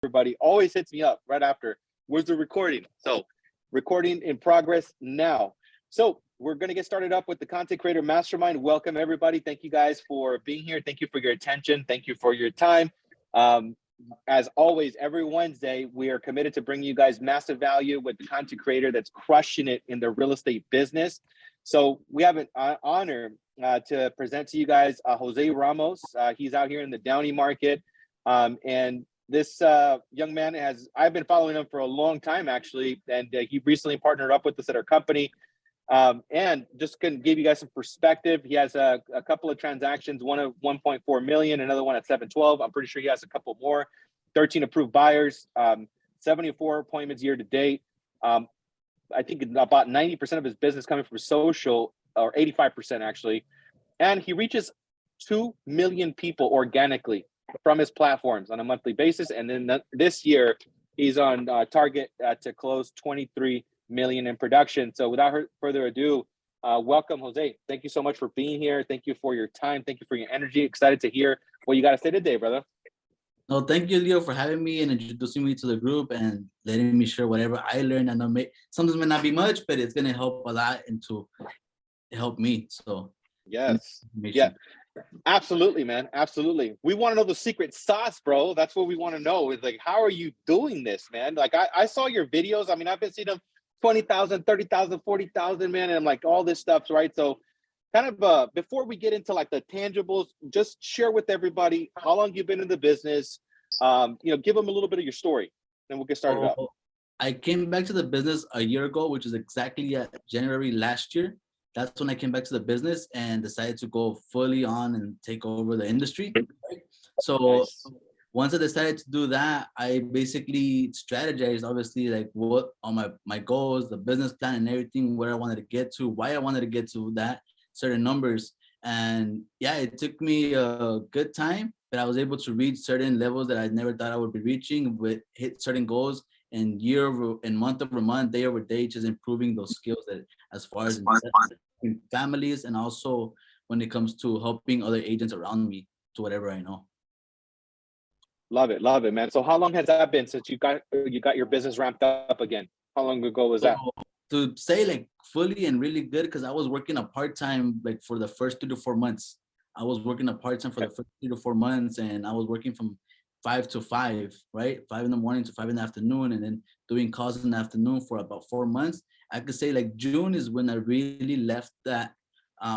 everybody always hits me up right after. Where's the recording? So recording in progress now. So we're going to get started up with the Content Creator Mastermind. Welcome, everybody. Thank you guys for being here. Thank you for your attention. Thank you for your time. As always, every Wednesday, we are committed to bringing you guys massive value with the content creator that's crushing it in the real estate business. So we have an honor to present to you guys Jose Ramos. He's out here in the Downey market. And this young man I've been following him for a long time, actually. And he recently partnered up with us at our company. And just can give you guys some perspective. He has a couple of transactions, one of 1.4 million, another one at 712. I'm pretty sure he has a couple more, 13 approved buyers, 74 appointments year to date. I think about 90% of his business coming from social, or 85% actually. And he reaches 2 million people organically from his platforms on a monthly basis. And then this year, he's on target to close 23 million in production. So without further ado, welcome, Jose. Thank you so much for being here. Thank you for your time. Thank you for your energy. Excited to hear what you got to say today, brother. No, thank you, Leo, for having me and introducing me to the group and letting me share whatever I learned. I know sometimes may not be much, but it's going to help a lot and to help me. So yes, yeah, absolutely, man. Absolutely. We want to know the secret sauce, bro. That's what we want to know is like, how are you doing this, man? Like I saw your videos. I mean, I've been seeing them 20,000, 30,000, 40,000, man. And like all this stuff, right? So kind of before we get into like the tangibles, just share with everybody how long you've been in the business. Give them a little bit of your story, then we'll get started up. I came back to the business a year ago, which is exactly January last year. That's when I came back to the business and decided to go fully on and take over the industry. Right? So nice. Once I decided to do that, I basically strategized, obviously, like what are my goals, the business plan and everything, where I wanted to get to, why I wanted to get to that, certain numbers. And yeah, it took me a good time, but I was able to reach certain levels that I never thought I would be reaching, with hit certain goals and month over month, day over day, just improving those skills that as far as in families and also when it comes to helping other agents around me to whatever I know. Love it, man. So how long has that been since you got your business ramped up again? How long ago was that? To say like fully and really good, because I was working a part-time like for the first 2 to 4 months. I was working a part-time for the first 3 to 4 months, and I was working from 5 to 5, right? 5 in the morning to 5 in the afternoon, and then doing calls in the afternoon for about 4 months. I could say like June is when I really left that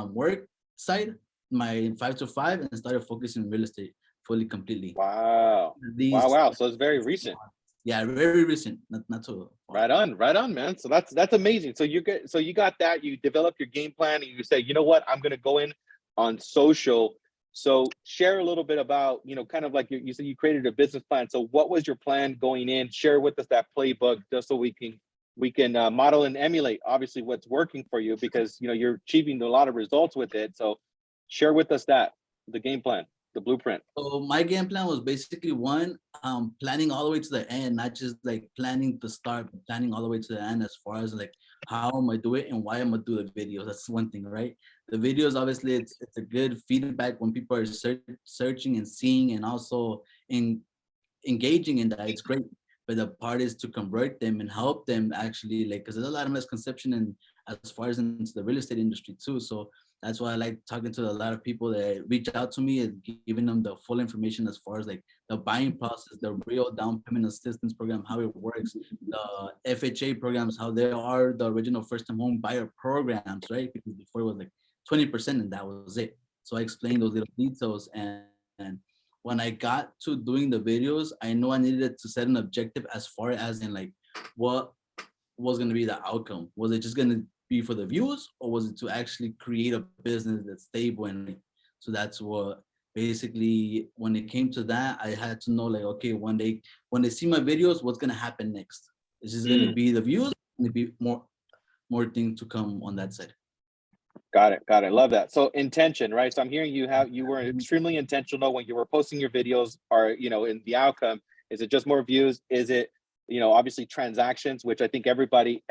work side, my 5 to 5, and started focusing on real estate fully, completely. Wow. Wow. So it's very recent. Yeah, very recent. Not so. Right on, man. So that's amazing. So you got that. You develop your game plan, and you say, you know what, I'm gonna go in on social. So share a little bit about, kind of like you said, you created a business plan. So what was your plan going in? Share with us that playbook, just so we can model and emulate obviously what's working for you, because you're achieving a lot of results with it. So share with us the game plan, the blueprint. So my game plan was basically planning all the way to the end, not just like planning to start, but planning all the way to the end as far as like how I'm gonna do it and why I'm gonna do the videos. That's one thing, right? The videos, obviously, it's a good feedback when people are searching and seeing and also engaging in that. It's great. But the part is to convert them and help them actually, like, because there's a lot of misconception as far as into the real estate industry too. So that's why I like talking to a lot of people that reach out to me and giving them the full information as far as like the buying process, the real down payment assistance program, how it works, the FHA programs, how they are the original first time home buyer programs, right? Because before it was like 20% and that was it. So I explained those little details, and when I got to doing the videos, I know I needed to set an objective as far as in like what was going to be the outcome. Was it just going to be for the views, or was it to actually create a business that's stable? And so that's what basically, when it came to that, I had to know like, okay, when they see my videos, what's going to happen next? Is this going to be the views? Maybe more things to come on that side. Got it. Love that. So intention, right? So I'm hearing you were extremely intentional when you were posting your videos, or, in the outcome. Is it just more views? Is it, obviously transactions, which I think everybody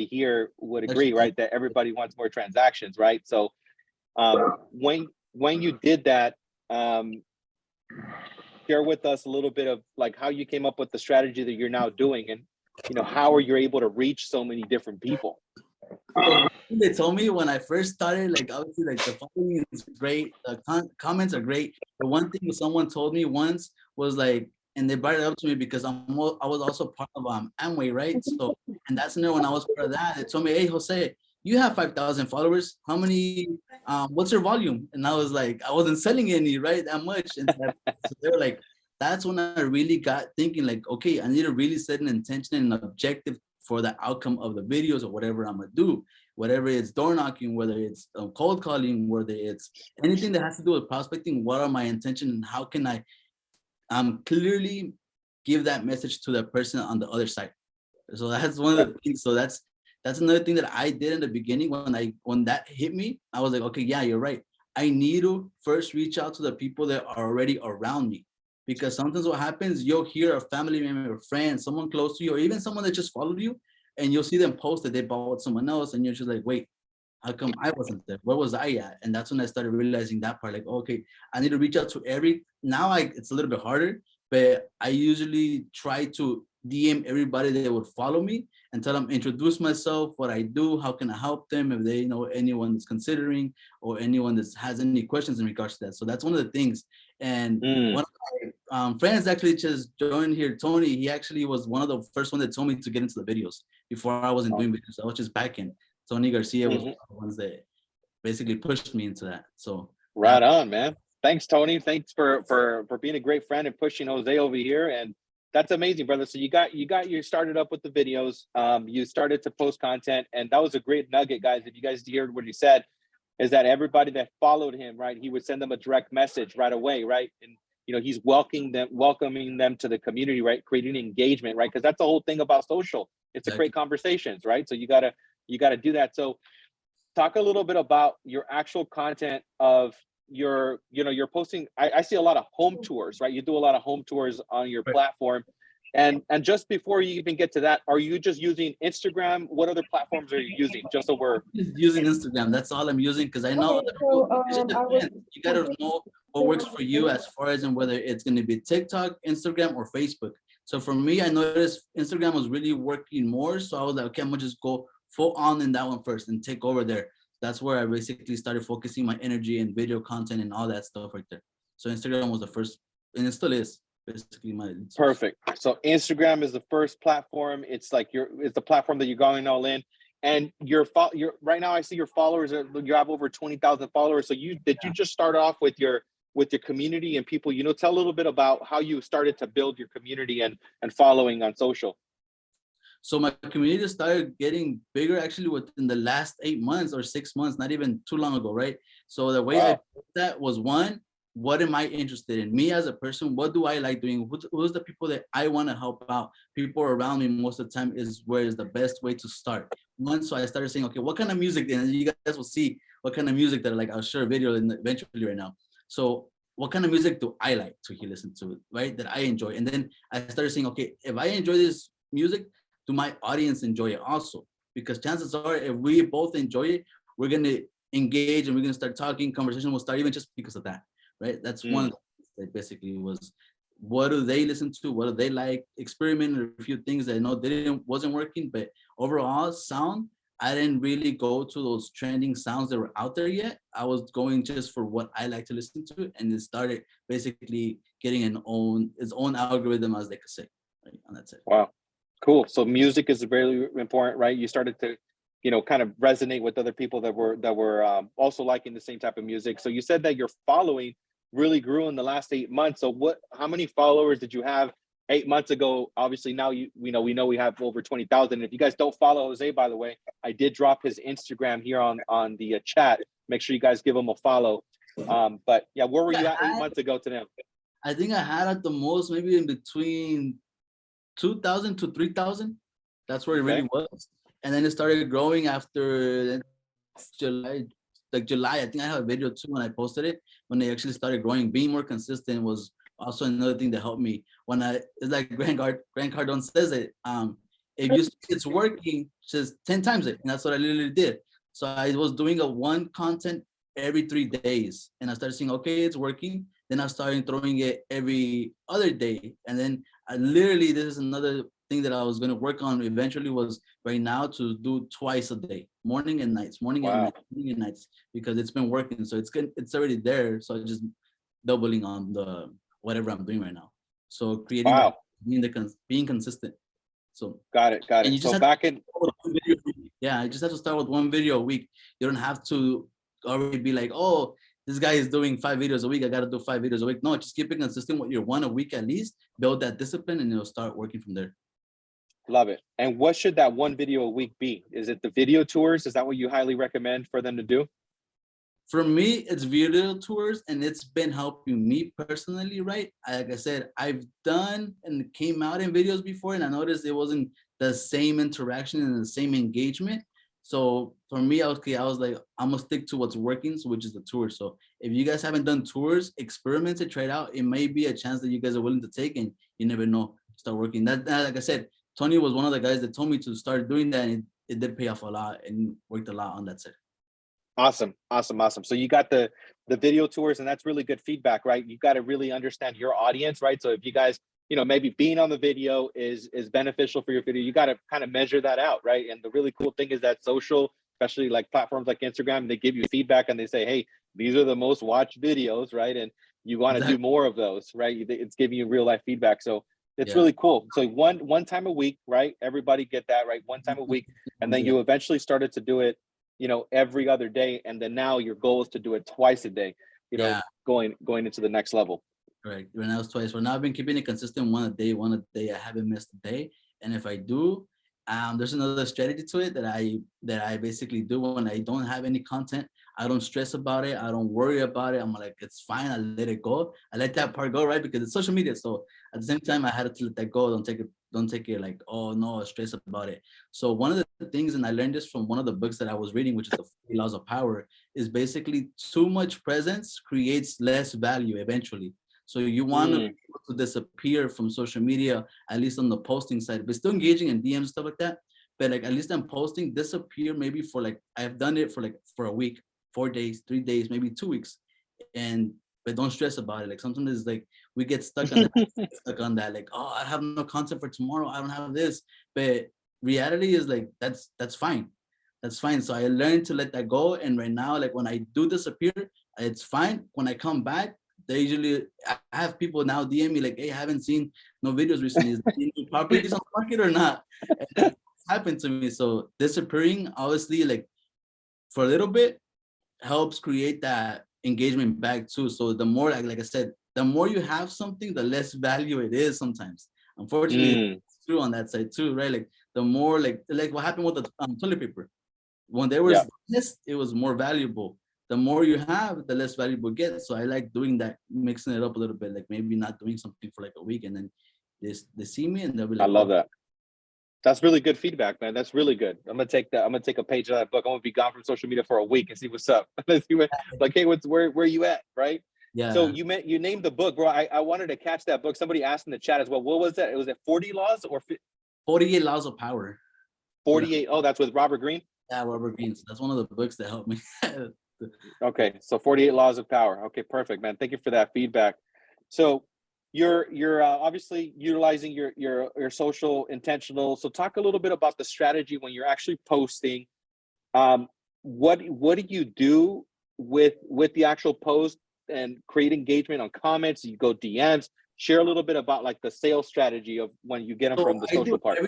here would agree, right? That everybody wants more transactions, right? So when you did that, share with us a little bit of like how you came up with the strategy that you're now doing, and how are you able to reach so many different people? So they told me when I first started, like obviously, like the following is great, the comments are great. The one thing someone told me once was like, and they brought it up to me because I was also part of Amway, right? So, and that's when I was part of that. They told me, hey, Jose, you have 5,000 followers. How many? What's your volume? And I was like, I wasn't selling any, right, that much. And so they were like, that's when I really got thinking, like, okay, I need to really set an intention and an objective for the outcome of the videos or whatever I'm gonna do, whatever it's door knocking, whether it's cold calling, whether it's anything that has to do with prospecting. What are my intention and how can I clearly give that message to the person on the other side? So that's one of the things. So that's another thing that I did in the beginning. When that hit me, I was like, okay, yeah, you're right. I need to first reach out to the people that are already around me. Because sometimes what happens, you'll hear a family member, a friend, someone close to you, or even someone that just followed you, and you'll see them post that they bought with someone else, and you're just like, wait, how come I wasn't there? Where was I at? And that's when I started realizing that part, like, okay, I need to reach out to now it's a little bit harder, but I usually try to DM everybody that would follow me and tell them, introduce myself, what I do, how can I help them, if they know anyone that's considering or anyone that has any questions in regards to that. So that's one of the things. And one of my friends actually just joined here, Tony. He actually was one of the first one that told me to get into the videos before I wasn't doing videos. I was just back in. Tony Garcia was one of the ones that basically pushed me into that. So right on, man. Thanks, Tony. Thanks for being a great friend and pushing Jose over here. And that's amazing, brother. So you started up with the videos. You started to post content, and that was a great nugget, guys. If you guys heard what he said, is that everybody that followed him, right, he would send them a direct message right away, right? And he's welcoming them to the community, right? Creating engagement, right? Because that's the whole thing about social. It's to create conversations, right? So you gotta do that. So talk a little bit about your actual content of you're posting. I see a lot of home tours, right? You do a lot of home tours on your platform. And just before you even get to that, are you just using Instagram? What other platforms are you using? Just so we're just using Instagram. That's all I'm using because I know you gotta know what works for you as far as in whether it's gonna be TikTok, Instagram, or Facebook. So for me, I noticed Instagram was really working more. So I was like, okay, I'm gonna just go full on in that one first and take over there. That's where I basically started focusing my energy and video content and all that stuff right there. So Instagram was the first, and it still is basically my perfect. So Instagram is the first platform. It's like it's the platform that you're going all in. And your right now I see your followers you have over 20,000 followers. So did you just start off with your community and people? Tell a little bit about how you started to build your community and following on social. So my community started getting bigger actually within the last 8 months or 6 months, not even too long ago, right? So the way I did that was, one, what am I interested in? Me as a person, what do I like doing? Who's the people that I want to help out? People around me most of the time is where is the best way to start. So I started saying, okay, what kind of music? And you guys will see what kind of music that I'll share a video eventually right now. So what kind of music do I like to listen to, right? That I enjoy. And then I started saying, okay, if I enjoy this music, do my audience enjoy it also? Because chances are, if we both enjoy it, we're gonna engage and we're gonna start talking. Conversation will start even just because of that, right? That's one of the things that basically was, what do they listen to? What do they like? Experiment a few things that I know wasn't working, but overall sound, I didn't really go to those trending sounds that were out there yet. I was going just for what I like to listen to, and it started basically getting its own algorithm, as they could say, right? And that's it. Wow. Cool. So music is very important, right? You started to, kind of resonate with other people that were also liking the same type of music. So you said that your following really grew in the last 8 months. So how many followers did you have 8 months ago? Obviously now we know we have over 20,000. If you guys don't follow Jose, by the way, I did drop his Instagram here on the chat. Make sure you guys give him a follow. But yeah, where were you at 8 months ago to now? I think I had at the most maybe in between 2,000 to 3,000. That's where it really was. And then it started growing after July. I think I have a video too when I posted it, when they actually started growing. Being more consistent was also another thing that helped me. It's like Grant Cardone says it. If you see it's working, just 10 times it. And that's what I literally did. So I was doing one content every 3 days. And I started seeing, okay, it's working. Then I started throwing it every other day. And then literally, this is another thing that I was going to work on eventually, was right now to do twice a day, morning and nights, Wow. morning and nights, because it's been working. So it's good. It's already there. So I just doubling on the whatever I'm doing right now. So creating that, Wow. being consistent. So, Got it. Got and it. you just So have to back in, start with one video a week. Yeah, I just have to start with one video a week. You don't have to already be like, oh, this guy is doing 5 videos a week. I got to do 5 videos a week. No, just keep it consistent with your one a week at least. Build that discipline, and it'll start working from there. love it. And what should that one video a week be? Is it the video tours? Is that what you highly recommend for them to do? For me, it's video tours, and it's been helping me personally, right? Like I said, I've done and came out in videos before, and I noticed it wasn't the same interaction and the same engagement. So for me, I was like, I'm gonna stick to what's working, so which is the tour. So if you guys haven't done tours, experiment it, try it out. It may be a chance that you guys are willing to take, and you never know, start working. That like I said, Tony was one of the guys that told me to start doing that, and it did pay off a lot and worked a lot on that side. Awesome. Awesome. Awesome. So you got the video tours, and that's really good feedback, right? You got to really understand your audience, right? So if you guys, maybe being on the video is beneficial for your video, you got to kind of measure that out, right? And the really cool thing is that social, especially like platforms like Instagram, they give you feedback and they say, hey, these are the most watched videos, right? And you want to do more of those, right? It's giving you real life feedback. So it's really cool. So one time a week, right? Everybody get that, right? One time a week. And then you eventually started to do it, every other day. And then now your goal is to do it twice a day, going into the next level. Correct. Right now it's twice. Right now I've been keeping it consistent, one a day. I haven't missed a day. And if I do, there's another strategy to it that I basically do when I don't have any content. I don't stress about it. I don't worry about it. I'm like, it's fine. I let it go. I let that part go, right? Because it's social media. So at the same time, I had to let that go. Don't take it like, oh no, stress about it. So one of the things, and I learned this from one of the books that I was reading, which is the 40 Laws of Power, is basically too much presence creates less value eventually. So you want to disappear from social media, at least on the posting side, but still engaging in DMs, stuff like that. But like, at least I'm posting, disappear maybe for like, I've done it for a week, 4 days, 3 days, maybe 2 weeks. But don't stress about it. Like sometimes it's like we get stuck on that, like, oh, I have no content for tomorrow. I don't have this. But reality is like, that's fine. That's fine. So I learned to let that go. And right now, like when I do disappear, it's fine. When I come back, I have people now DM me like, hey, I haven't seen no videos recently. Is there any properties on the market or not? And that's happened to me. So disappearing, obviously, like for a little bit, helps create that engagement back too. So the more, like I said, the more you have something, the less value it is sometimes. Unfortunately, it's true on that side too, right? Like the more, like what happened with the toilet paper. When there was this, it was more valuable. The more you have, the less valuable it gets. So I like doing that, mixing it up a little bit, like maybe not doing something for like a week, and then they see me and they'll be like, I love that. That's really good feedback, man. That's really good. I'm gonna take that. I'm gonna take a page of that book. I'm gonna be gone from social media for a week and see what's up. Let's see like, hey, where you at, right? Yeah. So you named the book, bro. I wanted to catch that book. Somebody asked in the chat as well. What was that? Was it 40 Laws or 48 Laws of Power? 48. Oh, that's with Robert Greene. Yeah, Robert Greene. So that's one of the books that helped me. Okay, so 48 Laws of Power. Okay, perfect, man. Thank you for that feedback. So you're obviously utilizing your social intentional. So talk a little bit about the strategy when you're actually posting. What do you do with the actual post and create engagement on comments? You go DMs. Share a little bit about like the sales strategy of when you get them from the social part.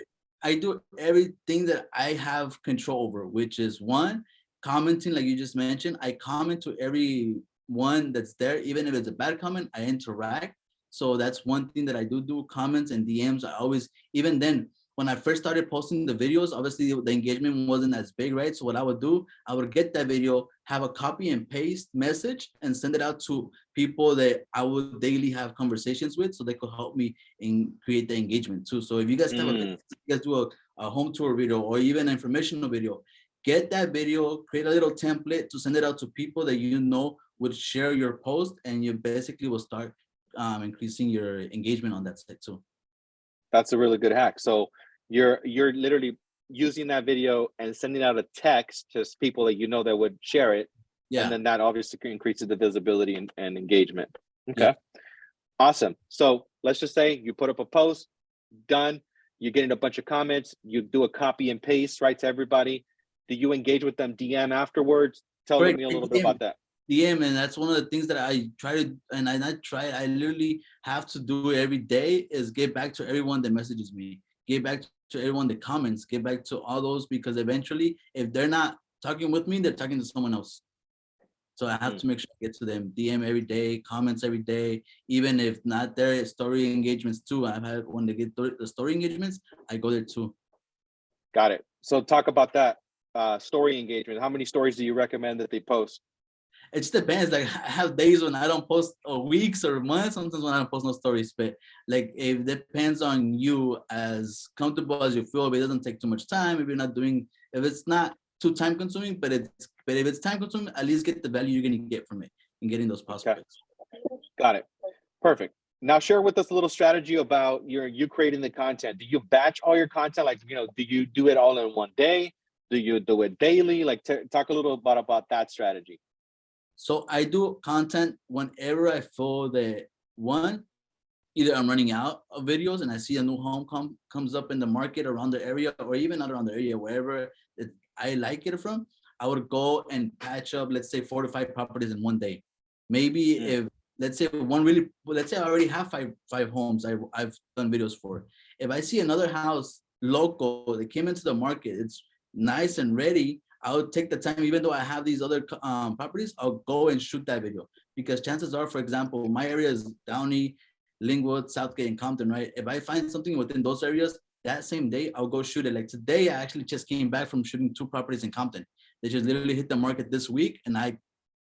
I do everything that I have control over, which is one, commenting, like you just mentioned. I comment to every one that's there, even if it's a bad comment, I interact. So that's one thing that I do comments and DMs. I always, even then, when I first started posting the videos, obviously the engagement wasn't as big, right? So what I would do, I would get that video, have a copy and paste message and send it out to people that I would daily have conversations with so they could help me and create the engagement too. So if you guys have you guys do a home tour video or even an informational video, get that video, create a little template to send it out to people that you know would share your post, and you basically will start increasing your engagement on that site too. That's a really good hack. So you're literally using that video and sending out a text to people that you know that would share it. Yeah. And then that obviously increases the visibility and engagement. Okay. Awesome. So let's just say you put up a post, done. You're getting a bunch of comments. You do a copy and paste, right, to everybody. Do you engage with them DM afterwards? Tell Correct. me a little bit about that. DM, and that's one of the things that I try to, and I literally have to do every day is get back to everyone that messages me, get back to everyone that comments, get back to all those, because eventually, if they're not talking with me, they're talking to someone else. So I have to make sure I get to them, DM every day, comments every day, even if not their story engagements too. I've had when they get the story engagements, I go there too. Got it. So talk about that story engagement. How many stories do you recommend that they post? It just depends. Like I have days when I don't post, or weeks or months, sometimes when I don't post no stories. But like it depends on you, as comfortable as you feel. If it doesn't take too much time, if you're not doing, if it's not too time consuming, but if it's time consuming, at least get the value you're gonna get from it and getting those prospects. Okay. Got it. Perfect. Now share with us a little strategy about you creating the content. Do you batch all your content? Like, do you do it all in one day? Do you do it daily? Like talk a little about that strategy. So I do content whenever I feel that one, either I'm running out of videos and I see a new home comes up in the market around the area, or even not around the area, wherever I like it from, I would go and patch up, let's say 4 to 5 properties in one day. Maybe if, let's say let's say I already have five homes I've done videos for. If I see another house local that came into the market, it's nice and ready, I'll take the time, even though I have these other properties, I'll go and shoot that video, because chances are, for example, my area is Downey, Linwood, Southgate, and Compton, right? If I find something within those areas, that same day, I'll go shoot it. Like today, I actually just came back from shooting 2 properties in Compton. They just literally hit the market this week, and I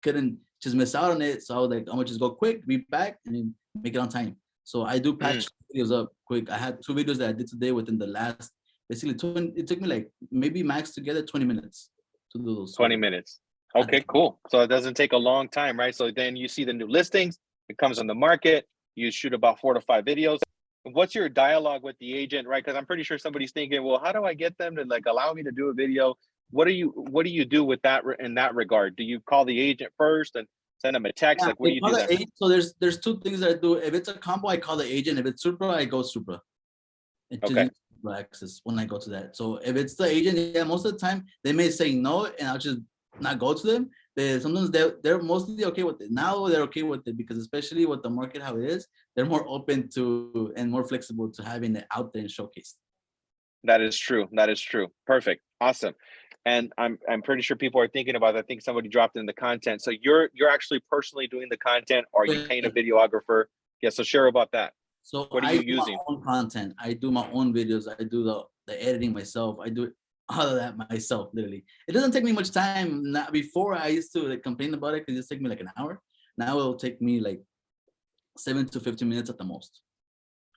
couldn't just miss out on it. So I was like, I'm gonna just go quick, be back, and then make it on time. So I do patch videos up quick. I had 2 videos that I did today within the last, basically, it took me like maybe max together 20 minutes to do those. 20 minutes. Okay, cool. So it doesn't take a long time, right? So then you see the new listings, it comes on the market, you shoot about 4 to 5 videos. What's your dialogue with the agent, right? Because I'm pretty sure somebody's thinking, well, how do I get them to like allow me to do a video? What do you do with that in that regard? Do you call the agent first and send them a text? Like, what do you do there? So there's 2 things that I do. If it's a combo, I call the agent. If it's Supra, I go Supra. Okay. Access when I go to that. So if it's the agent, yeah, most of the time they may say no, and I'll just not go to them. But sometimes they're mostly okay with it. Now they're okay with it, because especially with the market how it is, they're more open to and more flexible to having it out there and showcased. That is true. That is true. Perfect. Awesome. And I'm pretty sure people are thinking about it. I think somebody dropped in the content. So you're actually personally doing the content, or are you paying a videographer? Yeah. So share about that. So what are you using? My own content. I do my own videos. I do the editing myself. I do all of that myself, literally. It doesn't take me much time. Not before, I used to like complain about it because it take me like an hour. Now it'll take me like 7 to 15 minutes at the most.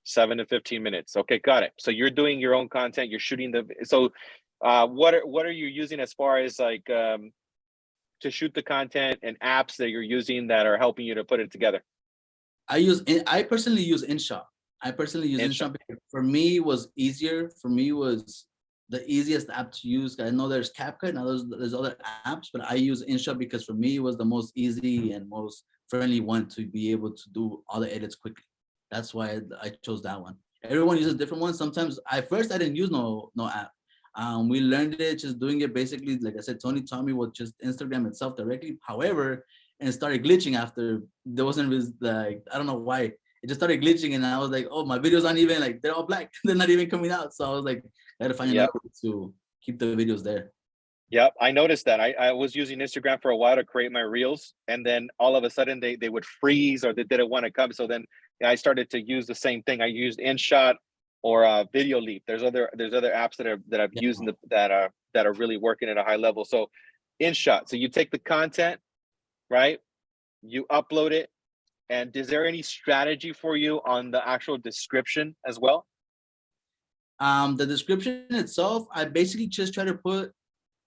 7 to 15 minutes. Okay, got it. So you're doing your own content. You're shooting so what are you using as far as like to shoot the content, and apps that you're using that are helping you to put it together? I personally use InShot. InShot because for me was easier. For me was the easiest app to use. I know there's CapCut, now there's other apps, but I use InShot because for me it was the most easy and most friendly one to be able to do all the edits quickly. That's why I chose that one. Everyone uses different ones. Sometimes I didn't use no app. We learned it just doing it basically. Like I said, Tony taught me with just Instagram itself directly. However, and it started glitching after. There wasn't like, I don't know why. It just started glitching, and I was like, oh, my videos aren't even like, they're all black. They're not even coming out. So I was like, I gotta find another way to keep the videos there. Yep, I noticed that. I was using Instagram for a while to create my reels, and then all of a sudden they would freeze, or they didn't want to come. So then I started to use the same thing. I used InShot or Video Leap. There's other apps that I've used that are really working at a high level. So InShot. So you take the content, right? You upload it, and is there any strategy for you on the actual description as well? The description itself, I basically just try to put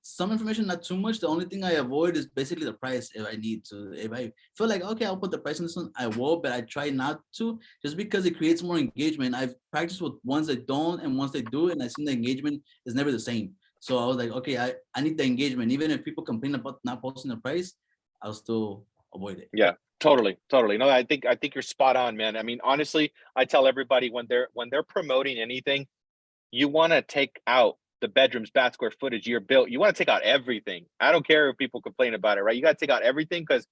some information, not too much. The only thing I avoid is basically the price if I need to. If I feel like, okay, I'll put the price on this one, I will, but I try not to, just because it creates more engagement. I've practiced with ones that don't and ones that do, and I've seen the engagement is never the same. So I was like, okay, I need the engagement. Even if people complain about not posting the price, I'll still avoid it. Yeah. Totally, totally. No, I think you're spot on, man. I mean, honestly, I tell everybody when they're promoting anything, you want to take out the bedroom's bath square footage you're built. You want to take out everything. I don't care if people complain about it, right? You got to take out everything because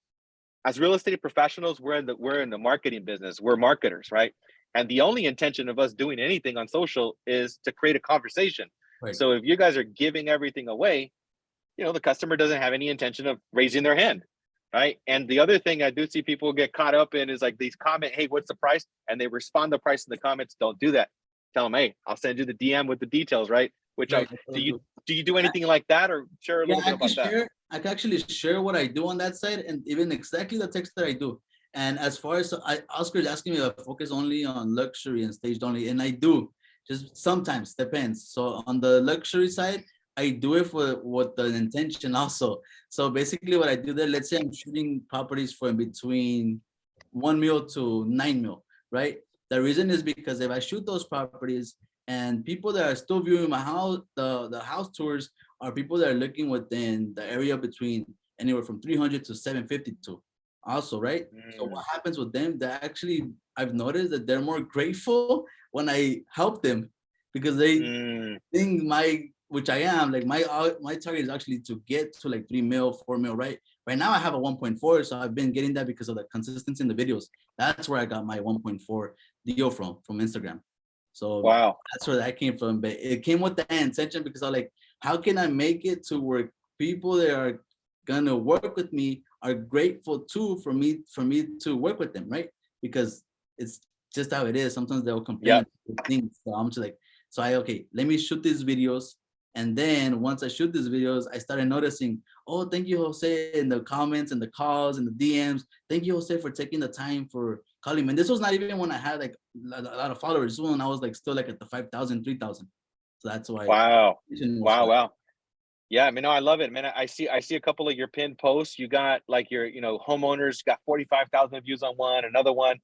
as real estate professionals, we're in the marketing business. We're marketers, right? And the only intention of us doing anything on social is to create a conversation. Right. So if you guys are giving everything away, the customer doesn't have any intention of raising their hand, right? And the other thing I do see people get caught up in is like these comment, hey, what's the price? And they respond the price in the comments. Don't do that. Tell them, hey, I'll send you the DM with the details, right? Right. Do you do anything like that, or share a Yeah, little bit about that? I can actually share what I do on that side and even exactly the text that I do. And as far as Oscar is asking me to focus only on luxury and staged only, and I do, just sometimes depends. So on the luxury side, I do it for what the intention also. So basically what I do there, let's say I'm shooting properties for in between 1 mil to 9 mil, right? The reason is because if I shoot those properties and people that are still viewing my house, the house tours are people that are looking within the area between anywhere from 300 to 752 also, right? So what happens with them, that actually I've noticed that they're more grateful when I help them because they think which I am, like my target is actually to get to like 3 mil, 4 mil, right? Right now I have a 1.4, so I've been getting that because of the consistency in the videos. That's where I got my 1.4 deal from Instagram. So Wow. that's where that came from. But it came with the intention because I'm like, how can I make it to where people that are gonna work with me are grateful too for me to work with them, right? Because it's just how it is. Sometimes they'll complain things. So I'm just like, okay, let me shoot these videos. And then once I shoot these videos, I started noticing, oh, thank you, Jose, in the comments and the calls and the DMs. Thank you, Jose, for taking the time for calling me. And this was not even when I had like a lot of followers. This was when I was like still like at the 5,000, 3,000. So that's why. Wow. Wow. Yeah, I mean, no, I love it, man. I see a couple of your pinned posts. You got like your, homeowners got 45,000 views on one, another one.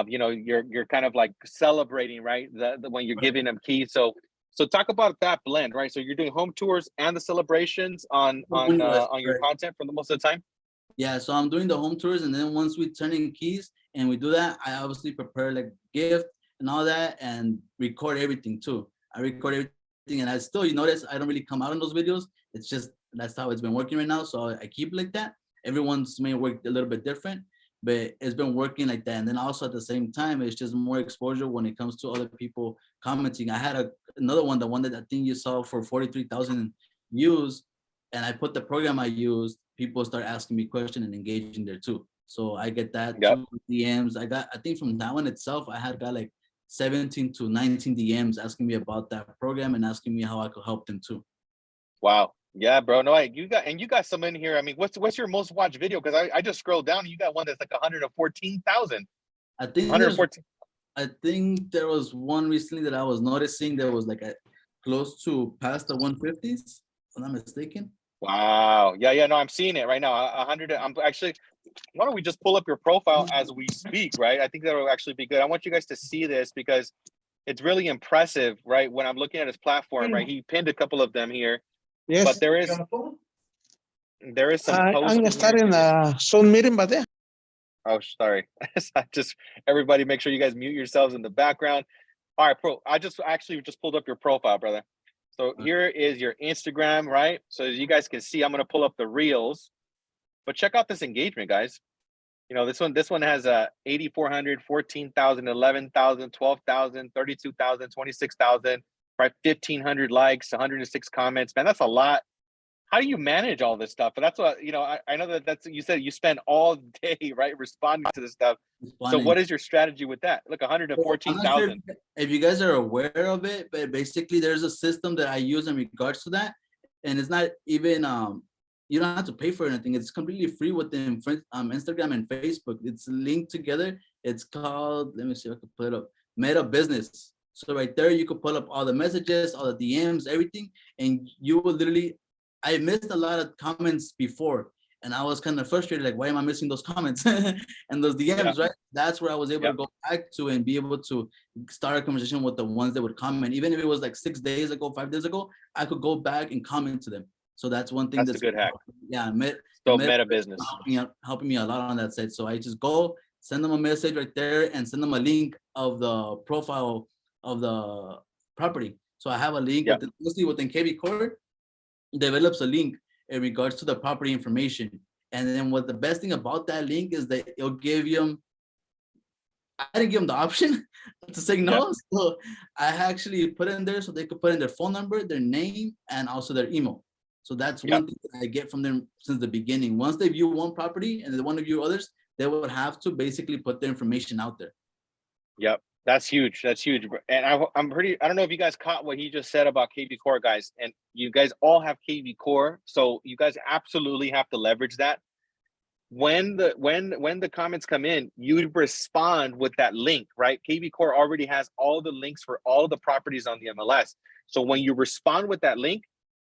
You're kind of like celebrating, right? The when you're giving them keys. So talk about that blend, right? So you're doing home tours and the celebrations on your content for the most of the time. Yeah, so I'm doing the home tours, and then once we turn in keys and we do that, I obviously prepare like gift and all that, and record everything too. I record everything, and I still, you notice, I don't really come out in those videos. It's just that's how it's been working right now. So I keep like that. Everyone's may work a little bit different, but it's been working like that. And then also at the same time, it's just more exposure when it comes to other people commenting. I had another one, the one that I think you saw for 43,000 views, and I put the program I used. People start asking me questions and engaging there too. So I get that too, DMs. I think from that one itself, I had got like 17 to 19 DMs asking me about that program and asking me how I could help them too. Wow. Yeah, bro. No, you got some in here. I mean, what's your most watched video? Because I just scrolled down and you got one that's like 114,000. I think 114. I think there was one recently that I was noticing that was like close to past the 150s, if I'm not mistaken. Wow. Yeah. No, I'm seeing it right now. 100. I'm actually. Why don't we just pull up your profile as we speak, right? I think that will actually be good. I want you guys to see this because it's really impressive, right? When I'm looking at his platform, right? He pinned a couple of them here. Yes. But there is some posts. I'm starting a Zoom meeting, but yeah. Oh, sorry. Just everybody make sure you guys mute yourselves in the background. All right, bro. I just pulled up your profile, brother. So here is your Instagram, right? So as you guys can see, I'm gonna pull up the reels. But check out this engagement, guys. This one has 8,400, 14,000, 11,000, 12,000, 32,000, 26,000, right? 1,500 likes, 106 comments. Man, that's a lot. How do you manage all this stuff? But that's what, I know that's, you said you spend all day, right, responding to this stuff. So what is your strategy with that? Look, 114,000. Sure if you guys are aware of it, but basically there's a system that I use in regards to that. And it's not even, you don't have to pay for anything. It's completely free within Instagram and Facebook. It's linked together. It's called, let me see if I can put it up, Meta Business. So right there, you could pull up all the messages, all the DMs, everything. And you will literally, I missed a lot of comments before. And I was kind of frustrated, like, why am I missing those comments and those DMs, right? That's where I was able to go back to and be able to start a conversation with the ones that would comment. Even if it was like 6 days ago, 5 days ago, I could go back and comment to them. So that's one thing That's a good hack. Yeah, So meta business. helping me a lot on that side. So I just go send them a message right there and send them a link of the profile of the property. So I have a link mostly within KB Core, develops a link in regards to the property information. And then what the best thing about that link is that it'll give you, I didn't give them the option to say no. So I actually put in there so they could put in their phone number, their name, and also their email. So that's one thing that I get from them since the beginning. Once they view one property and they want to view others, they would have to basically put their information out there. Yep. That's huge. That's huge. And I don't know if you guys caught what he just said about KB Core, guys. And you guys all have KB Core. So you guys absolutely have to leverage that. When the comments come in, you respond with that link, right? KB Core already has all the links for all the properties on the MLS. So when you respond with that link,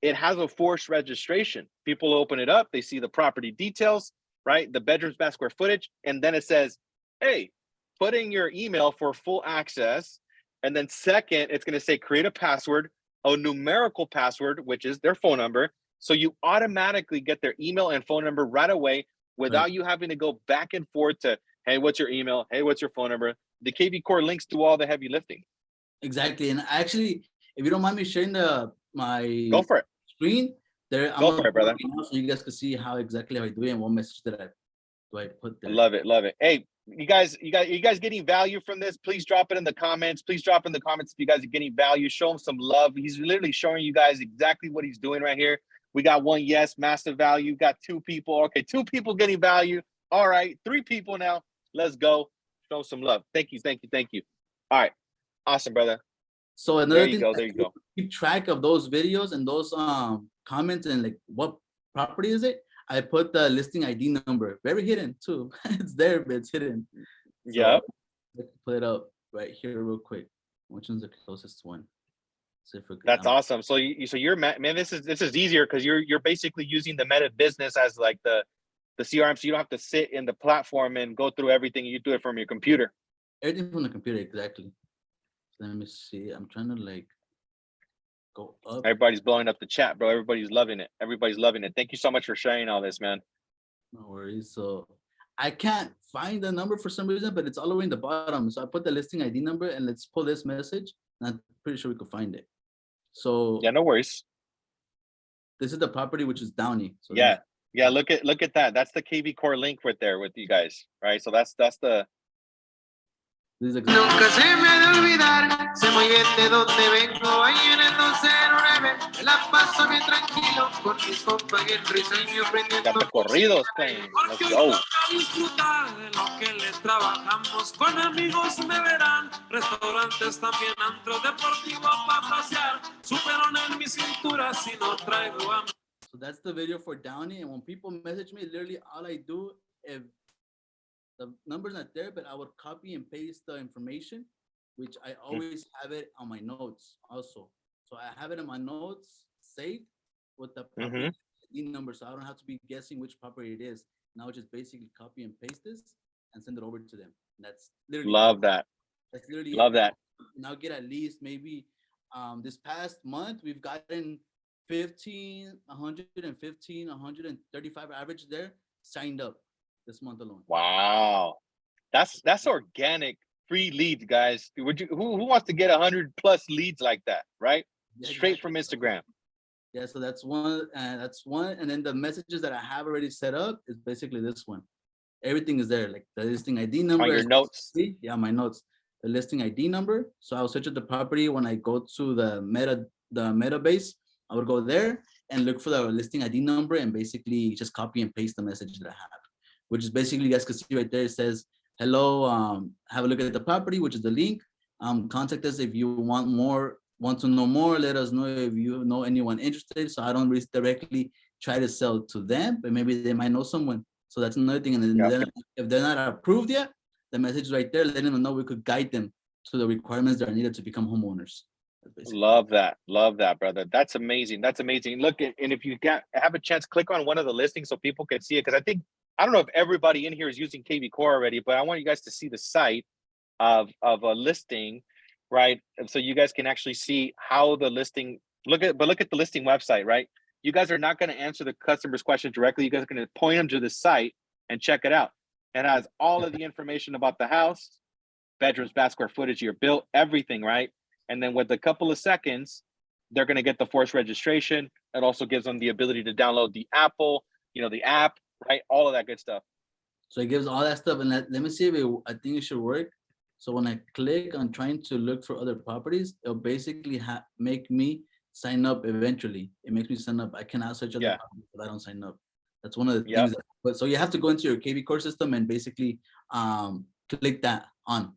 it has a forced registration. People open it up, they see the property details, right? The bedrooms by square footage, and then it says, hey, put in your email for full access. And then second, it's going to say create a password, a numerical password, which is their phone number. So you automatically get their email and phone number right away without you having to go back and forth to, hey, what's your email? Hey, what's your phone number? The KB Core links do all the heavy lifting. Exactly. And actually, if you don't mind me sharing my go for it screen there, go for it, brother. So you guys can see how exactly I do it and what message that I put there. Love it. Hey, you guys getting value from this? Please drop it in the comments. Please drop in the comments if you guys are getting value. Show him some love. He's literally showing you guys exactly what he's doing right here. We got one yes, massive value. Got 2 people. Okay, 2 people getting value. All right, 3 people now. Let's go. Show some love. Thank you. All right, awesome, brother. So another thing, there you go. Keep track of those videos and those comments and like what property is it. I put the listing ID number, very hidden too. It's there, but it's hidden. Yeah. Let's put it up right here real quick. Which one's the closest one? That's awesome. So you're man, this is easier because you're basically using the meta business as like the CRM, so you don't have to sit in the platform and go through everything. You do it from your computer. Everything from the computer, exactly. So let me see. I'm trying to like go up. Everybody's blowing up the chat, bro. Everybody's loving it. Thank you so much for sharing all this, man. No worries. So I can't find the number for some reason, but it's all the way in the bottom. So I put the listing ID number and let's pull this message. And I'm pretty sure we could find it. So yeah, no worries. This is the property, which is Downey. So yeah. Look at that. That's the KB Core link right there with you guys, right? So that's the. Nunca se me ha de olvidar, se muy bien de donde vengo, ahí en el 209, me la paso bien tranquilo, con mis compas y el risueño prendiendo. Got the corridos playing. Let's go. Disfrutar de lo que les trabajamos, con amigos me verán, restaurantes también, antro deportivo para pasear, superón en mi cintura si no traigo a. So that's the video for Downey, and when people message me, literally all I do, if the number's not there, but I would copy and paste the information, which I always have it on my notes also. So I have it in my notes saved with the property number, so I don't have to be guessing which property it is. Now just basically copy and paste this and send it over to them. That's literally that. That's literally that. Now get at least maybe this past month we've gotten 135 average there signed up this month alone. Wow, that's organic free leads, guys. Would you who wants to get 100+ leads like that, right? Yeah, straight from Instagram. Yeah, so that's one, and then the messages that I have already set up is basically this one. Everything is there, like the listing ID number. On your notes. Yeah, my notes. The listing ID number. So I'll search at the property when I go to the meta base. I would go there and look for the listing ID number and basically just copy and paste the message that I have, which is basically, you guys can see right there, it says, hello, have a look at the property, which is the link. Contact us if you want to know more, let us know if you know anyone interested. So I don't really directly try to sell to them, but maybe they might know someone. So that's another thing. And then if they're not approved yet, the message is right there, letting them know we could guide them to the requirements that are needed to become homeowners. Love that, brother. That's amazing. Look, and if you have a chance, click on one of the listings so people can see it, because I don't know if everybody in here is using KB Core already, but I want you guys to see the site of a listing, right? And so you guys can actually see how the listing look at the listing website, right? you guys are not going to answer the customer's question directly. You guys are going to point them to the site and check it out. It has all of the information about the house, bedrooms, bath, square footage, your bill, everything, right? And then with a couple of seconds, they're going to get the forced registration. It also gives them the ability to download the Apple, the app, right? All of that good stuff. So it gives all that stuff. And let me see if I think it should work. So when I click on trying to look for other properties, it'll basically make me sign up eventually. It makes me sign up. I cannot search other properties if I don't sign up. That's one of the things. But so you have to go into your KB core system and basically click that on.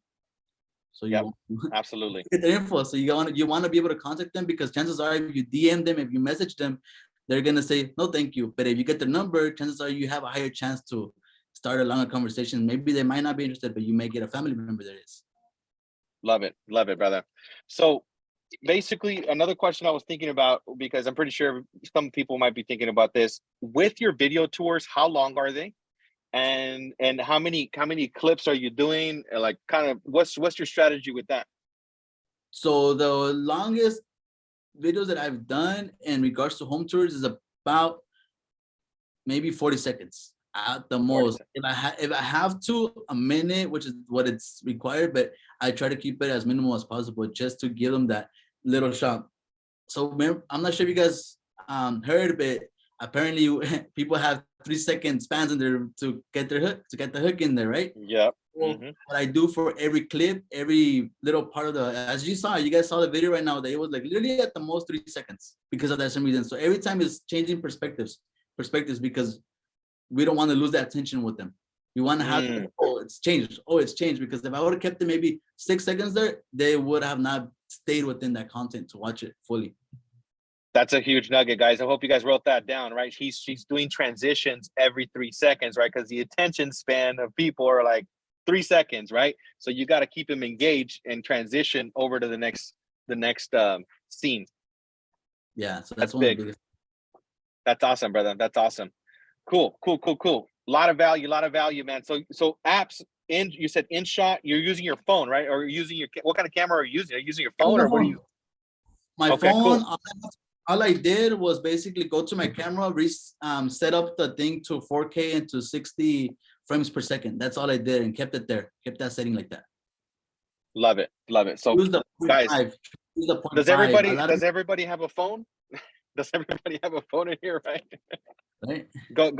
So you absolutely get their info. So you want to be able to contact them, because chances are if you DM them, if you message them, they're gonna say no, thank you. But if you get their number, chances are you have a higher chance to start a longer conversation. Maybe they might not be interested, but you may get a family member that is. Love it, brother. So basically, another question I was thinking about, because I'm pretty sure some people might be thinking about this, with your video tours, how long are they? And how many clips are you doing? Like, kind of what's your strategy with that? So the longest videos that I've done in regards to home tours is about maybe 40 seconds at the most. If I have to, a minute, which is what it's required, but I try to keep it as minimal as possible just to give them that little shot. So I'm not sure if you guys heard, but apparently people have 3-second spans in there to get the hook in there, right? Yeah. Well, what I do for every clip, every little part of as you guys saw the video right now, that it was like literally at the most 3 seconds because of that same reason. So every time it's changing perspectives because we don't want to lose that attention with them. We want to have, it's changed, because if I would have kept it maybe 6 seconds there, they would have not stayed within that content to watch it fully. That's a huge nugget, guys. I hope you guys wrote that down, right? She's doing transitions every 3 seconds, right? Because the attention span of people are like 3 seconds, right? So you got to keep them engaged and transition over to the next scene. Yeah, so that's big. That's awesome, brother. That's awesome. Cool. A lot of value, man. So apps, you said InShot, you're using your phone, right? Or you're using what kind of camera are you using? Are you using your phone, or what are you? My phone. Cool. All I did was basically go to my camera, set up the thing to 4K and to 60 frames per second. That's all I did, and kept it there. Kept that setting like that. Love it. So guys, does everybody have a phone? Does everybody have a phone in here, right? Right. Go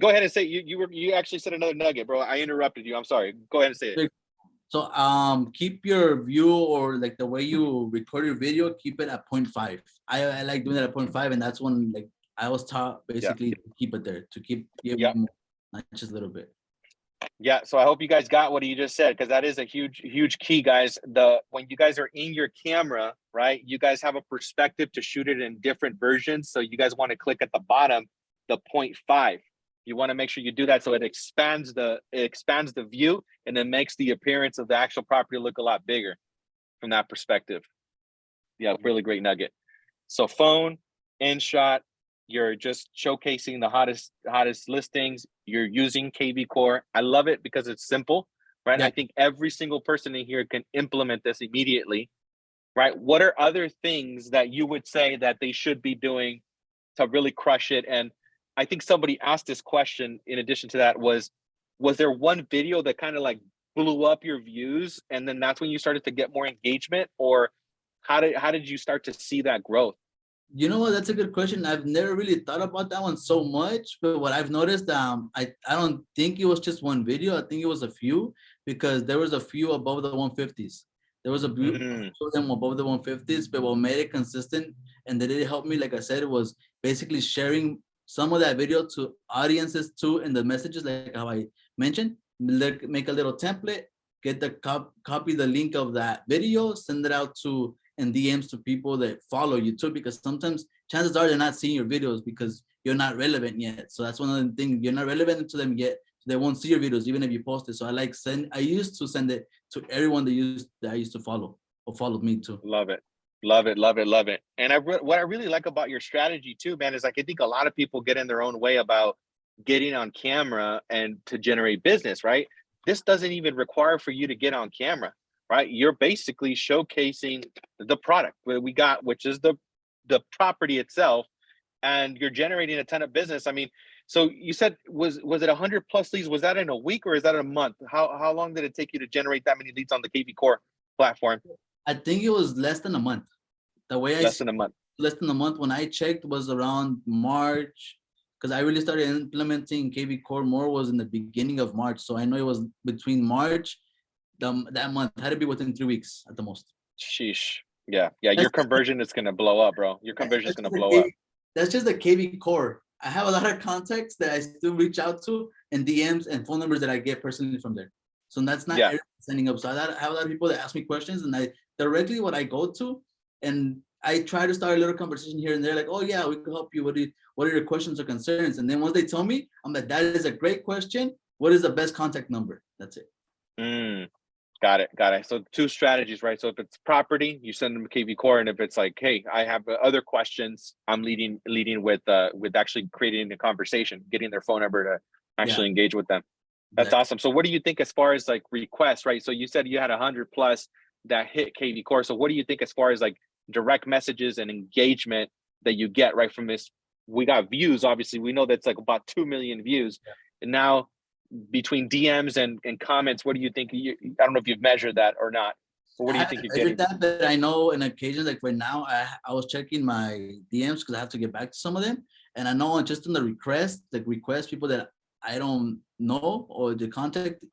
ahead and say you actually said another nugget, bro. I interrupted you. I'm sorry. Go ahead and say it. So keep your view, or like the way you record your video, keep it at 0.5. I like doing that at 0.5, and that's when like I was taught basically to keep it there, to keep not just a little bit. Yeah, so I hope you guys got what you just said, because that is a huge key, guys. When you guys are in your camera, right, you guys have a perspective to shoot it in different versions. So you guys want to click at the bottom, the 0.5. You want to make sure you do that so it expands the view, and it makes the appearance of the actual property look a lot bigger from that perspective. Yeah, really great nugget. So phone, InShot, you're just showcasing the hottest listings. You're using KB Core. I love it because it's simple, right? Yeah. I think every single person in here can implement this immediately, right? What are other things that you would say that they should be doing to really crush it? And I think somebody asked this question in addition to that, was there one video that kind of like blew up your views, and then that's when you started to get more engagement? Or how did you start to see that growth? You know what? That's a good question. I've never really thought about that one so much, but what I've noticed, I don't think it was just one video. I think it was a few, because there was a few above the 150s. There was a few of them above the 150s, but what made it consistent and that it helped me, like I said, it was basically sharing some of that video to audiences too, in the messages, like how I mentioned. Make a little template, get the copy the link of that video, send it out to in DMs to people that follow you too, because sometimes chances are they're not seeing your videos because you're not relevant yet. So that's one of the things, you're not relevant to them yet, so they won't see your videos even if you post it. So I used to send it to everyone that I used to follow or followed me too. Love it. And what I really like about your strategy too, man, is like, I think a lot of people get in their own way about getting on camera and to generate business, right? This doesn't even require for you to get on camera, right? You're basically showcasing the product that we got, which is the property itself, and you're generating a ton of business. I mean, so you said was it 100 plus leads? Was that in a week or is that a month? How long did it take you to generate that many leads on the KV Core platform? I think it was less than a month. The way I Less than a month. less than a month. When I checked was around March, because I really started implementing KV Core more was in the beginning of March. So I know it was between March, that month had to be within 3 weeks at the most. Sheesh. Yeah. Your conversion is gonna blow up, bro. Your conversion is gonna blow up. That's just the KV Core. I have a lot of contacts that I still reach out to and DMs and phone numbers that I get personally from there. So that's not everything sending up. So I have a lot of people that ask me questions, and I directly what I go to, and I try to start a little conversation here and there, like, oh yeah, we can help you. What are your questions or concerns? And then once they tell me, I'm like, that is a great question. What is the best contact number? That's it. Got it. So 2 strategies, right? So if it's property, you send them a KV Core, and if it's like, hey, I have other questions, I'm leading with actually creating a conversation, getting their phone number to actually engage with them. That's awesome. So what do you think as far as like requests, right? So you said you had 100 plus that hit KV Core. So what do you think as far as like direct messages and engagement that you get right from this? We got views, obviously. We know that's like about 2 million views. And now between DMs and comments, what do you think? I don't know if you've measured that or not. But what do you think you're getting? That, but I know in occasions, like right now, I was checking my DMs because I have to get back to some of them. And I know just in the request people that I don't know or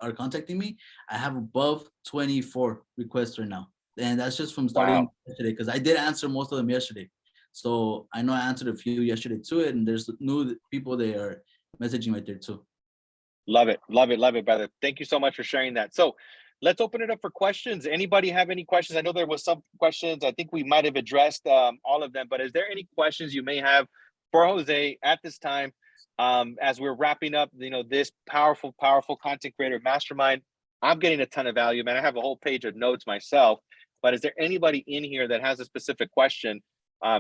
are contacting me, I have above 24 requests right now. And that's just from starting yesterday, because I did answer most of them yesterday. So I know I answered a few yesterday too, and there's new people that are messaging right there too. Love it, brother. Thank you so much for sharing that. So let's open it up for questions. Anybody have any questions? I know there was some questions. I think we might have addressed all of them, but is there any questions you may have for Jose at this time as we're wrapping up, this powerful content creator mastermind? I'm getting a ton of value, man. I have a whole page of notes myself, but is there anybody in here that has a specific question?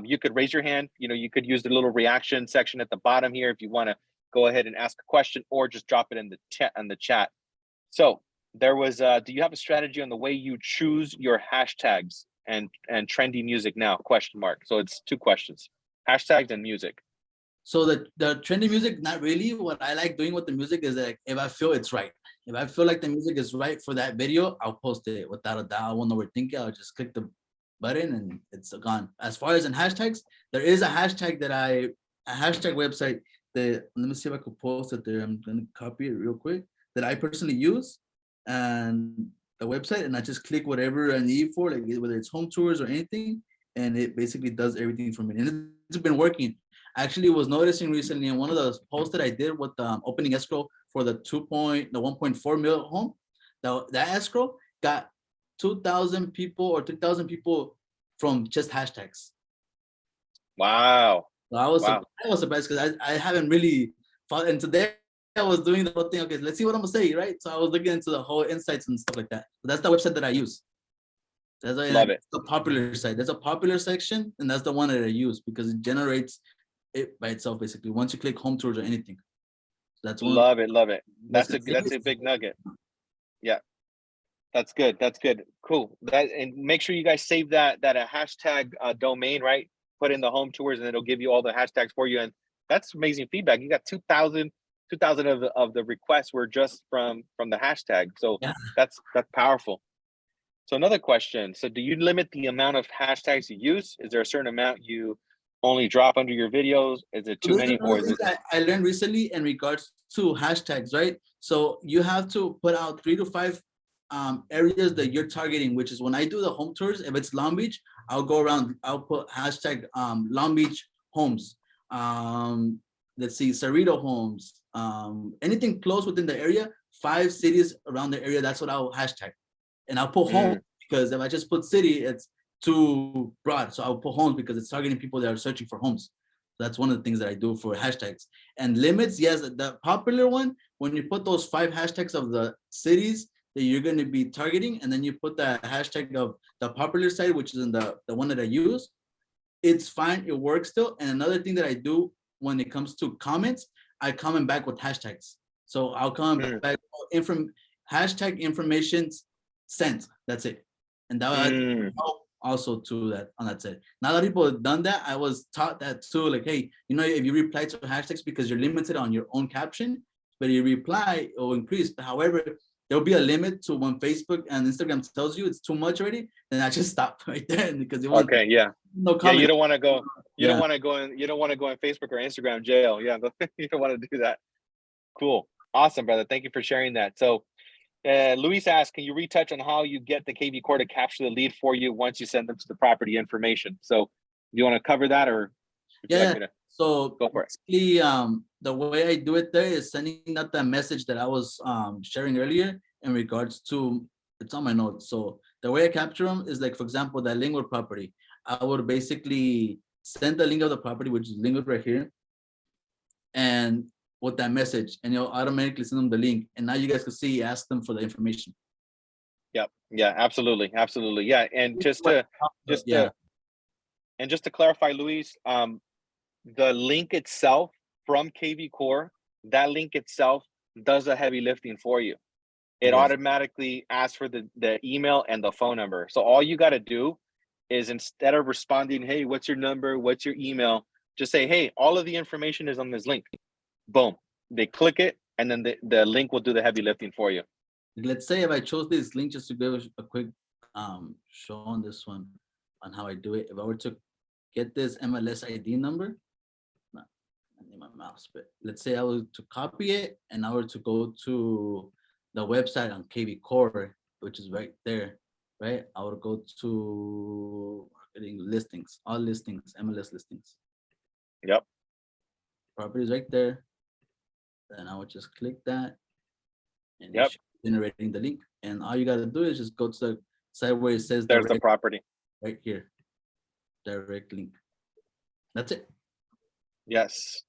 You could raise your hand. You could use the little reaction section at the bottom here if you want to go ahead and ask a question, or just drop it in the chat. So there was, do you have a strategy on the way you choose your hashtags and trendy music now? ? So it's 2 questions, hashtags and music. So the trendy music, not really. What I like doing with the music is that if I feel it's right, if I feel like the music is right for that video, I'll post it without a doubt. I won't overthink it. I'll just click the button and it's gone. As far as in hashtags, there is a hashtag hashtag website that, let me see if I could post it there. I'm gonna copy it real quick, that I personally use, and the website, and I just click whatever I need for, like whether it's home tours or anything, and it basically does everything for me. And it's been working. I actually was noticing recently in one of the posts that I did with the opening escrow for the 1.4 million home, that escrow got 2,000 people or 3,000 people from just hashtags. Wow. So I was surprised because I haven't really thought, and today I was doing the whole thing. Okay, let's see what I'm gonna say, right? So I was looking into the whole insights and stuff like that. So that's the website that I use. That's Love it. The popular site. There's a popular section, and that's the one that I use because it generates it by itself basically once you click home tours or anything. That's one. Love it. That's a big nugget. Yeah. That's good. Cool. And make sure you guys save that a hashtag domain, right? Put in the home tours and it'll give you all the hashtags for you. And that's amazing feedback. You got 2,000 of the requests were just from the hashtag. So that's powerful. So another question. So do you limit the amount of hashtags you use? Is there a certain amount you only drop under your videos? Is it too many? Or is it... I learned recently in regards to hashtags, right? So you have to put out 3 to 5 areas that you're targeting, which is when I do the home tours, if it's Long Beach, I'll go around, I'll put hashtag Long Beach homes, let's see, Cerrito homes, anything close within the area, 5 cities around the area, that's what I'll hashtag. And I'll put home because if I just put city, it's too broad. So I'll put homes because it's targeting people that are searching for homes. That's one of the things that I do for hashtags. And limits, yes, the popular one, when you put those 5 hashtags of the cities that you're going to be targeting, and then you put the hashtag of the popular site, which is in the one that I use, it's fine, it works still. And another thing that I do when it comes to comments, I comment back with hashtags. So I'll comment back hashtag information sent. That's it. And that also to that on that side. Not a lot of people have done that. I was taught that too. Like, hey, if you reply to hashtags because you're limited on your own caption, but you reply, it will increase. But however, there'll be a limit to when Facebook and Instagram tells you it's too much already, then I just stop right there because you want no Yeah, comment. you don't want to go. You don't Yeah. want to go in. You don't want to go on Facebook or Instagram jail. Yeah, you don't want to do that. Cool, awesome, brother. Thank you for sharing that. So, Luis asked, can you retouch on how you get the KV Core to capture the lead for you once you send them to the property information? So, you want to cover that, or would you like me to So go for it? basically, the way I do it there is sending out that message that I was sharing earlier in regards to, it's on my notes. So the way I capture them is like, for example, that Lingwood property. I would basically send the link of the property, which is Lingwood right here, and with that message, and you'll automatically send them the link. And now you guys can see, ask them for the information. Yep. Yeah, absolutely. Absolutely. Yeah. And just to clarify, Luis, the link itself from KV Core, that link itself does a heavy lifting for you. It automatically asks for the email and the phone number. So all you got to do is, instead of responding, hey, what's your number? What's your email? Just say, hey, all of the information is on this link. Boom. They click it, and then the link will do the heavy lifting for you. Let's say if I chose this link, just to give a quick show on this one on how I do it. If I were to get this MLS ID number, I need my mouse, but let's say I were to copy it and I were to go to the website on KV Core, which is right there, right? I would go to marketing listings, all listings, MLS listings. Yep. Properties right there. Then I would just click that, and Yep. it's generating the link. And all you got to do is just go to the site where it says there's the property right here, direct link. That's it. Yes,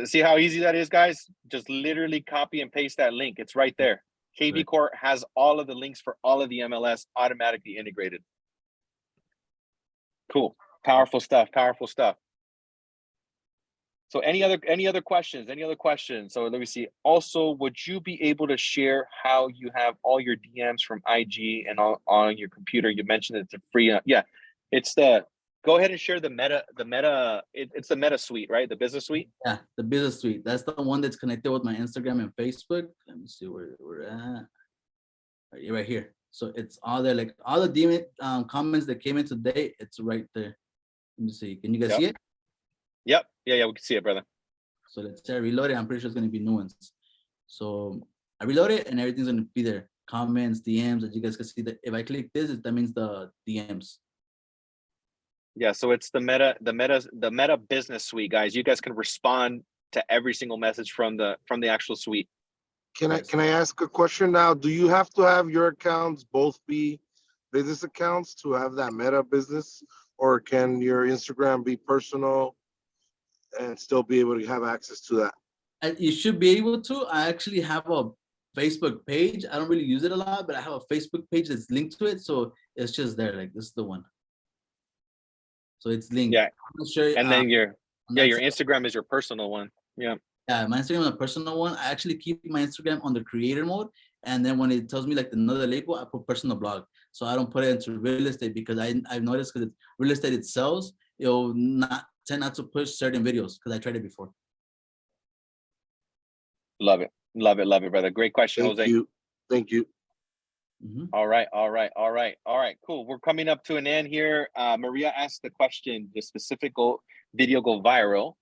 see how easy that is, guys? Just literally copy and paste that link. It's right there. KV Core has all of the links for all of the MLS automatically integrated. Cool. Powerful stuff. Powerful stuff. So any other questions? Any other questions? So let me see. Also, would you be able to share how you have all your DMs from IG and on your computer? You mentioned it's a free. Yeah, it's the. Go ahead and share the meta. It's the Meta Suite, right? The business suite. Yeah, the business suite. That's the one that's connected with my Instagram and Facebook. Let me see where we're at. Right here. So it's all there. Like all the DM comments that came in today, it's right there. Let me see. Can you guys see it? Yep. Yeah, we can see it, brother. So let's say I reload it. I'm pretty sure it's going to be new ones. So I reload it and everything's going to be there. Comments, DMs, that you guys can see that if I click this, that means the DMs. Yeah, so it's the Meta business suite, guys. You guys can respond to every single message from the actual suite. Can I ask a question now? Do you have to have your accounts both be business accounts to have that Meta business, or can your Instagram be personal and still be able to have access to that? And you should be able to. I actually have a Facebook page. I don't really use it a lot, but I have a Facebook page that's linked to it, so it's just there. Like this is the one. So it's linked. Yeah. Sure, and then your Instagram is your personal one. Yeah. Yeah, my Instagram is a personal one. I actually keep my Instagram on the creator mode, and then when it tells me like another label, I put personal blog. So I don't put it into real estate because I've noticed because real estate it sells, it'll tend not to push certain videos because I tried it before. Love it, brother. Great question, Jose. Thank you. Mm-hmm. All right. Cool. We're coming up to an end here. Maria asked the question: did specific video go viral,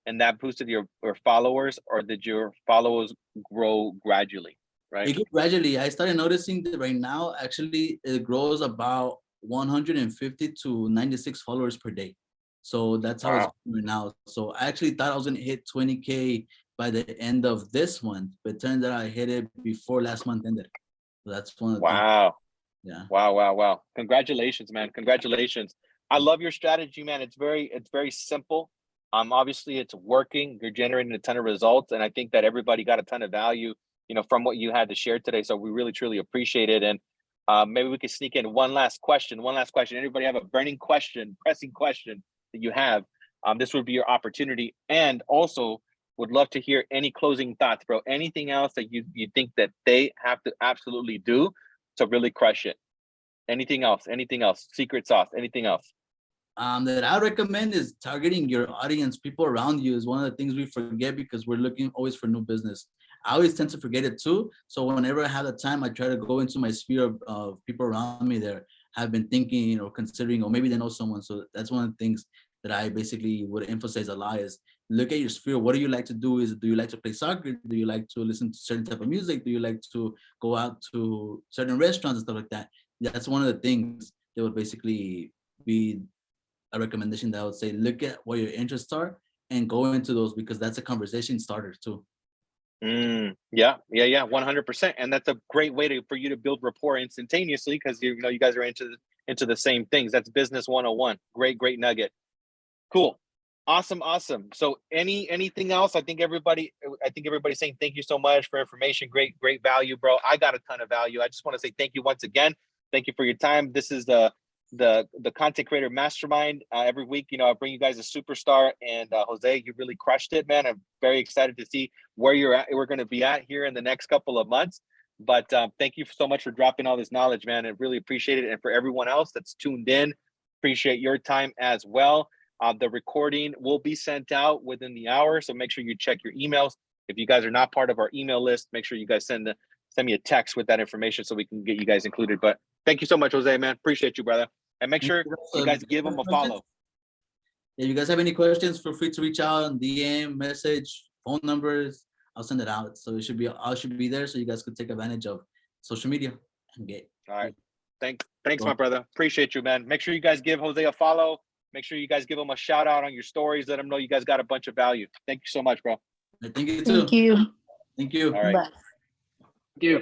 and that boosted your followers, or did your followers grow gradually? Right. It grew gradually. I started noticing that right now, actually, it grows about 150 to 96 followers per day. So that's how it's going now. So I actually thought I was going to hit 20K by the end of this month, but it turns out I hit it before last month ended. So that's one of the things. Yeah. Wow. Congratulations, man. Congratulations. I love your strategy, man. It's very simple. Obviously it's working. You're generating a ton of results, and I think that everybody got a ton of value, from what you had to share today. So we really truly appreciate it. And maybe we could sneak in one last question. Anybody have a burning question, pressing question that you have? This would be your opportunity. And also would love to hear any closing thoughts, bro. Anything else that you think that they have to absolutely do to really crush it? Anything else? Anything else? Secret sauce? Anything else? That I recommend is targeting your audience, people around you is one of the things we forget because we're looking always for new business. I always tend to forget it too. So whenever I have the time, I try to go into my sphere of people around me that have been thinking or considering, or maybe they know someone. So that's one of the things that I basically would emphasize a lot is look at your sphere. What do you like to do? Do you like to play soccer? Do you like to listen to certain type of music? Do you like to go out to certain restaurants and stuff like that? That's one of the things that would basically be a recommendation that I would say, look at what your interests are and go into those because that's a conversation starter too. Yeah, 100%. And that's a great way for you to build rapport instantaneously because you know you guys are into the same things. That's business 101. Great nugget. Cool. Awesome. So anything else? I think everybody's saying thank you so much for information. Great value, bro. I got a ton of value. I just want to say thank you once again. Thank you for your time. This is the content creator mastermind. Every week, you know, I bring you guys a superstar, and Jose, you really crushed it, man. I'm very excited to see where you're at. We're going to be at here in the next couple of months. But thank you so much for dropping all this knowledge, man. I really appreciate it. And for everyone else that's tuned in, appreciate your time as well. The recording will be sent out within the hour, so make sure you check your emails. If you guys are not part of our email list, make sure you guys send me a text with that information so we can get you guys included. But thank you so much, Jose, man. Appreciate you, brother. And make sure you guys give them a follow. If you guys have any questions, feel free to reach out on DM, message, phone numbers. I'll send it out. So I should be there so you guys could take advantage of social media and get. All right. Thanks, my brother. Appreciate you, man. Make sure you guys give Jose a follow. Make sure you guys give him a shout out on your stories. Let him know you guys got a bunch of value. Thank you so much, bro. Thank you too. Thank you. Thank you. All right. Bye. Thank you.